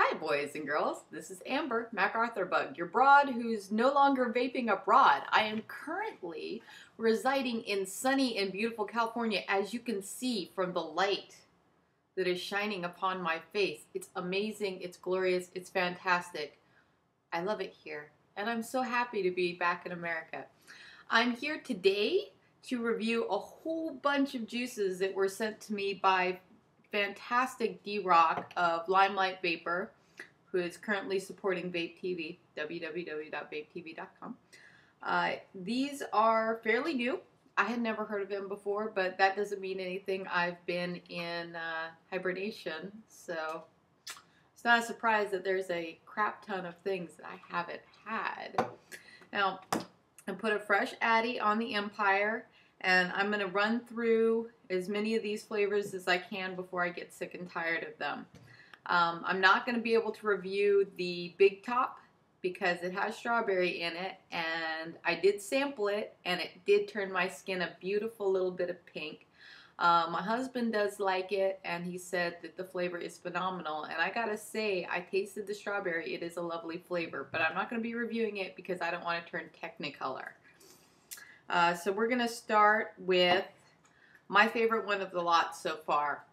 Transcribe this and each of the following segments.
Hi boys and girls, this is Amber, MacArthur Bug, your broad who's no longer vaping abroad. I am currently residing in sunny and beautiful California, as you can see from the light that is shining upon my face. It's amazing, it's glorious, it's fantastic. I love it here, and I'm so happy to be back in America. I'm here today to review a whole bunch of juices that were sent to me by fantastic D-Rock of Limelight Vapor, who is currently supporting Vape TV, www.vapetv.com. These are fairly new. I had never heard of them before, but that doesn't mean anything. I've been in hibernation, so it's not a surprise that there's a crap ton of things that I haven't had. Now, I put a fresh Addy on the Empire, and I'm going to run through as many of these flavors as I can before I get sick and tired of them. I'm not going to be able to review the Big Top because it has strawberry in it, and I did sample it, and it did turn my skin a beautiful little bit of pink. My husband does like it, and he said that the flavor is phenomenal, and I gotta say, I tasted the strawberry. It is a lovely flavor, but I'm not going to be reviewing it because I don't want to turn Technicolor. So we're going to start with my favorite one of the lot so far,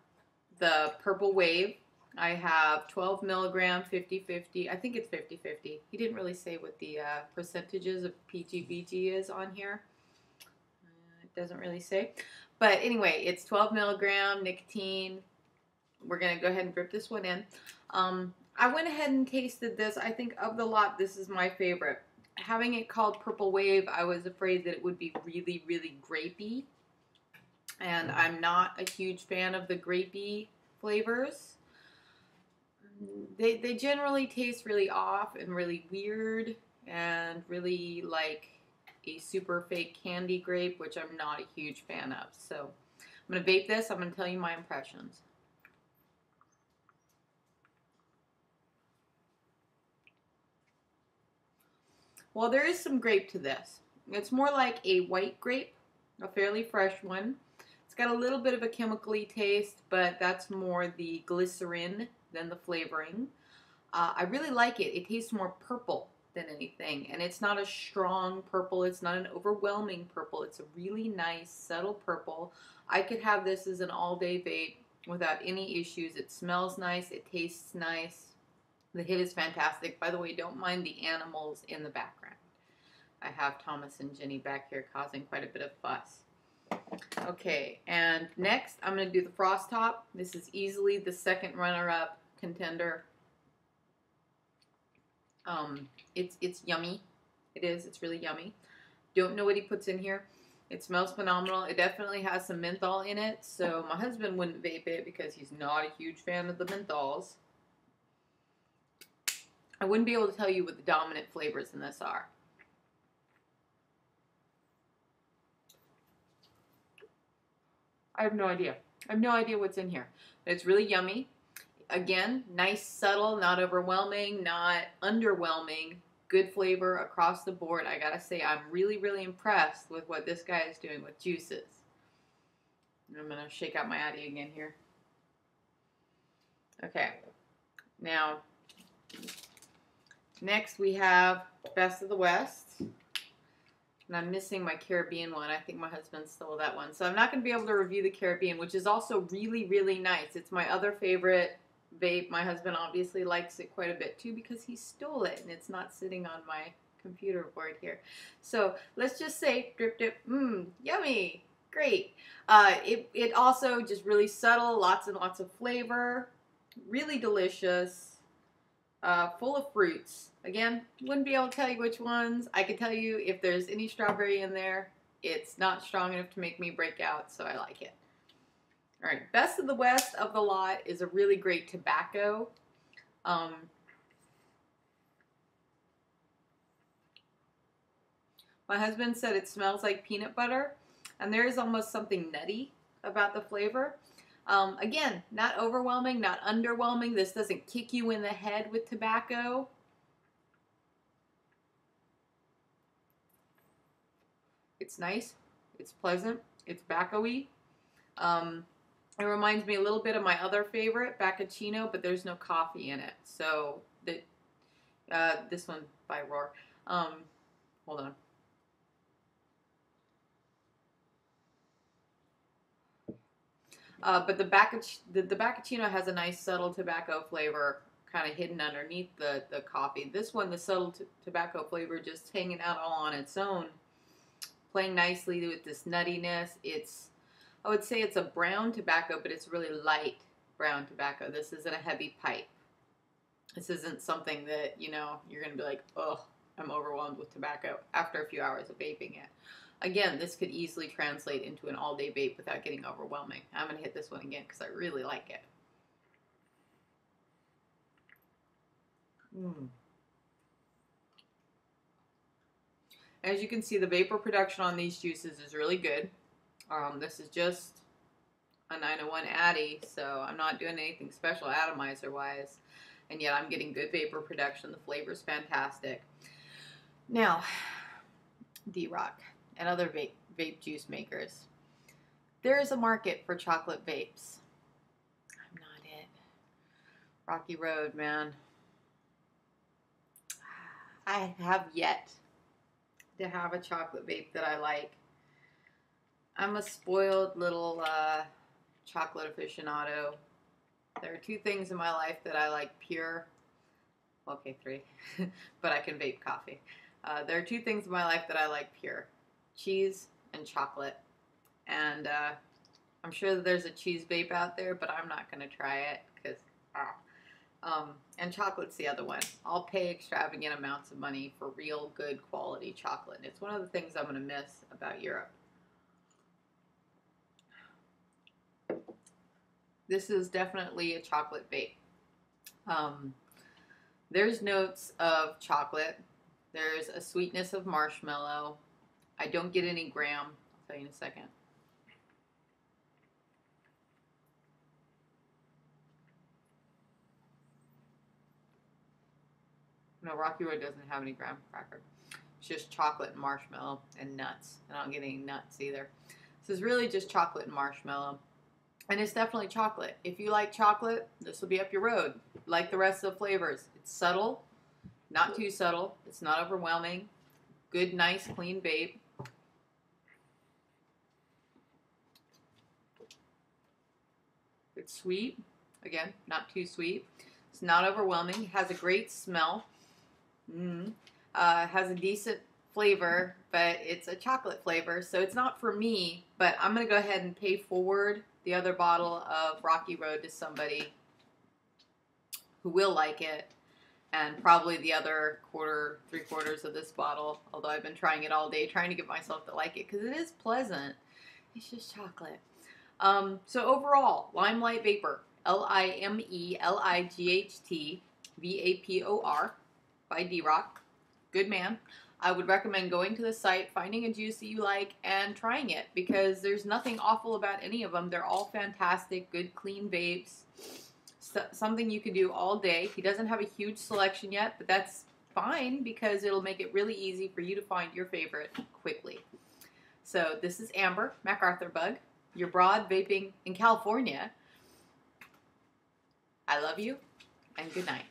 the Purple Wave. I have 12 milligram, 50-50. I think it's 50-50. He didn't really say what the percentages of PGBG is on here. It doesn't really say. But anyway, it's 12 milligram nicotine. We're going to go ahead and drip this one in. I went ahead and tasted this. I think of the lot, this is my favorite. Having it called Purple Wave, I was afraid that it would be really, really grapey. And I'm not a huge fan of the grapey flavors. They generally taste really off and really weird and really like a super fake candy grape, which I'm not a huge fan of. So I'm going to vape this. I'm going to tell you my impressions. Well, there is some grape to this. It's more like a white grape, a fairly fresh one. It's got a little bit of a chemically taste, but that's more the glycerin than the flavoring. I really like it. It tastes more purple than anything, and it's not a strong purple. It's not an overwhelming purple. It's a really nice, subtle purple. I could have this as an all-day vape without any issues. It smells nice. It tastes nice. The hit is fantastic. By the way, don't mind the animals in the background. I have Thomas and Jenny back here causing quite a bit of fuss. Okay, and next I'm going to do the Frost Top. This is easily the second runner-up contender. It's yummy. It is. It's really yummy. Don't know what he puts in here. It smells phenomenal. It definitely has some menthol in it, so my husband wouldn't vape it because he's not a huge fan of the menthols. I wouldn't be able to tell you what the dominant flavors in this are. I have no idea. I have no idea what's in here. But it's really yummy. Again, nice, subtle, not overwhelming, not underwhelming. Good flavor across the board. I gotta say, I'm really, really impressed with what this guy is doing with juices. And I'm gonna shake out my Addy again here. Okay. Now, next we have Best of the West. And I'm missing my Caribbean one. I think my husband stole that one. So I'm not going to be able to review the Caribbean, which is also really, really nice. It's my other favorite vape. My husband obviously likes it quite a bit too because he stole it and it's not sitting on my computer board here. So let's just say drip dip, yummy, great. It also just really subtle, lots and lots of flavor, really delicious. Full of fruits. Again, wouldn't be able to tell you which ones. I could tell you if there's any strawberry in there. It's not strong enough to make me break out, so I like it. Alright, Best of the West of the lot is a really great tobacco. My husband said it smells like peanut butter, and there is almost something nutty about the flavor. Again, not overwhelming, not underwhelming. This doesn't kick you in the head with tobacco. It's nice. It's pleasant. It's tobacco-y. It reminds me a little bit of my other favorite, Bacchino, but there's no coffee in it. So this one by Roar. Hold on. But the Bacchino has a nice subtle tobacco flavor kind of hidden underneath the coffee. This one, the subtle tobacco flavor just hanging out all on its own, playing nicely with this nuttiness. I would say it's a brown tobacco, but it's really light brown tobacco. This isn't a heavy pipe. This isn't something that, you know, you're going to be like, oh, I'm overwhelmed with tobacco after a few hours of vaping it. Again, this could easily translate into an all-day vape without getting overwhelming. I'm going to hit this one again because I really like it. As you can see, the vapor production on these juices is really good. This is just a 901 Addy, so I'm not doing anything special atomizer-wise, and yet I'm getting good vapor production. The flavor's fantastic. Now, D-Rock and other vape juice makers. There is a market for chocolate vapes. I'm not it. Rocky Road, man. I have yet to have a chocolate vape that I like. I'm a spoiled little chocolate aficionado. There are two things in my life that I like pure. Okay, three. But I can vape coffee. There are two things in my life that I like pure. Cheese and chocolate. And I'm sure that there's a cheese vape out there, but I'm not going to try it because and chocolate's the other one. I'll pay extravagant amounts of money for real good quality chocolate. It's one of the things I'm going to miss about Europe. This is definitely a chocolate vape. There's notes of chocolate. There's a sweetness of marshmallow. I don't get any graham. I'll tell you in a second. No, Rocky Road doesn't have any graham cracker. It's just chocolate and marshmallow and nuts. And I don't get any nuts either. This is really just chocolate and marshmallow. And it's definitely chocolate. If you like chocolate, this will be up your road. Like the rest of the flavors. It's subtle, not too subtle. It's not overwhelming. Good, nice, clean vape. It's sweet. Again, not too sweet. It's not overwhelming. It has a great smell. Has a decent flavor, but it's a chocolate flavor, so it's not for me. But I'm going to go ahead and pay forward the other bottle of Rocky Road to somebody who will like it, and probably the other three-quarters of this bottle, although I've been trying it all day, trying to get myself to like it, because it is pleasant. It's just chocolate. So overall, Limelight Vapor, Limelight Vapor by D-Rock. Good man. I would recommend going to the site, finding a juice that you like, and trying it, because there's nothing awful about any of them. They're all fantastic, good, clean vapes. Something you can do all day. He doesn't have a huge selection yet, but that's fine, because it'll make it really easy for you to find your favorite quickly. So this is Amber, MacArthur Bug, your broad vaping in California. I love you, and good night.